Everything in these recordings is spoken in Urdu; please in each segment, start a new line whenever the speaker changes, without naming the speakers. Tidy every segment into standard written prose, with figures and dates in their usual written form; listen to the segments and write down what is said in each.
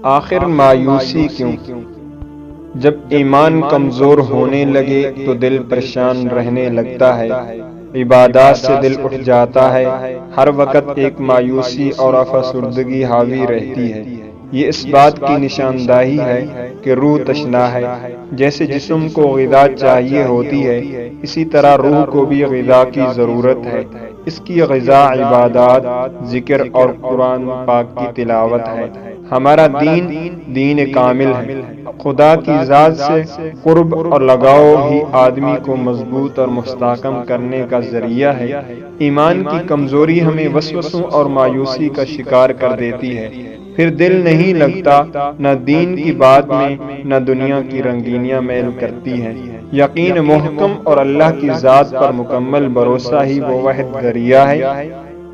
آخر مایوسی کیوں؟ جب ایمان کمزور ہونے لگے تو دل پریشان رہنے لگتا ہے، عبادات سے دل اٹھ جاتا ہے، ہر وقت ایک مایوسی اور افسردگی حاوی رہتی ہے۔ یہ اس بات کی نشاندہی ہے کہ روح تشنا ہے۔ جیسے جسم کو غذا چاہیے ہوتی ہے، اسی طرح روح کو بھی غذا کی ضرورت ہے۔ اس کی غذا عبادات، ذکر اور قرآن پاک کی تلاوت ہے۔ ہمارا دین دین کامل ہے۔ خدا کی ذات سے قرب اور لگاؤ ہی آدمی کو مضبوط اور مستحکم کرنے کا ذریعہ ہے۔ ایمان کی کمزوری ہمیں وسوسوں اور مایوسی کا شکار کر دیتی ہے، پھر دل نہیں لگتا، نہ دین کی بات میں نہ دنیا کی رنگینیاں میل کرتی ہیں۔ یقین محکم اور اللہ کی ذات پر مکمل بھروسہ ہی وہ واحد ذریعہ ہے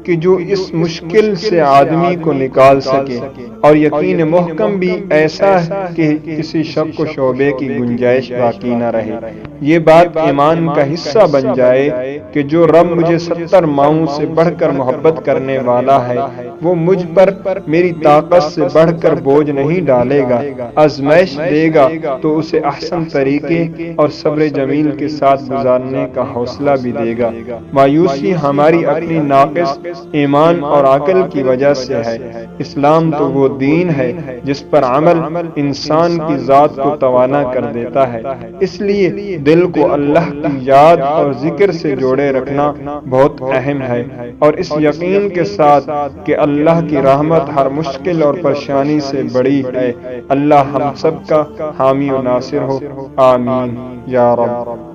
کہ جو اس مشکل سے آدمی کو نکال سکے، اور یقین محکم بھی ایسا ہے کہ کسی شک و شبہے کی گنجائش باقی نہ رہے۔ یہ بات ایمان کا حصہ بن جائے کہ جو رب مجھے 70 ماؤں سے بڑھ کر محبت کرنے والا ہے، وہ مجھ پر میری طاقت سے بڑھ کر بوجھ نہیں ڈالے گا، آزمائش دے گا تو اسے احسن طریقے اور صبر جمیل کے ساتھ گزارنے کا حوصلہ بھی دے گا۔ مایوسی ہماری اپنی ناقص ایمان اور عقل کی وجہ سے ہے۔ اسلام تو وہ دین ہے جس پر عمل انسان کی ذات کو توانا کر دیتا ہے۔ اس لیے دل کو اللہ کی یاد اور ذکر سے جوڑے رکھنا بہت اہم ہے، اور اس یقین کے ساتھ کہ اللہ کی رحمت ہر مشکل اور پریشانی سے بڑی ہے۔ اللہ ہم سب کا حامی و ناصر ہو، آمین یا رب۔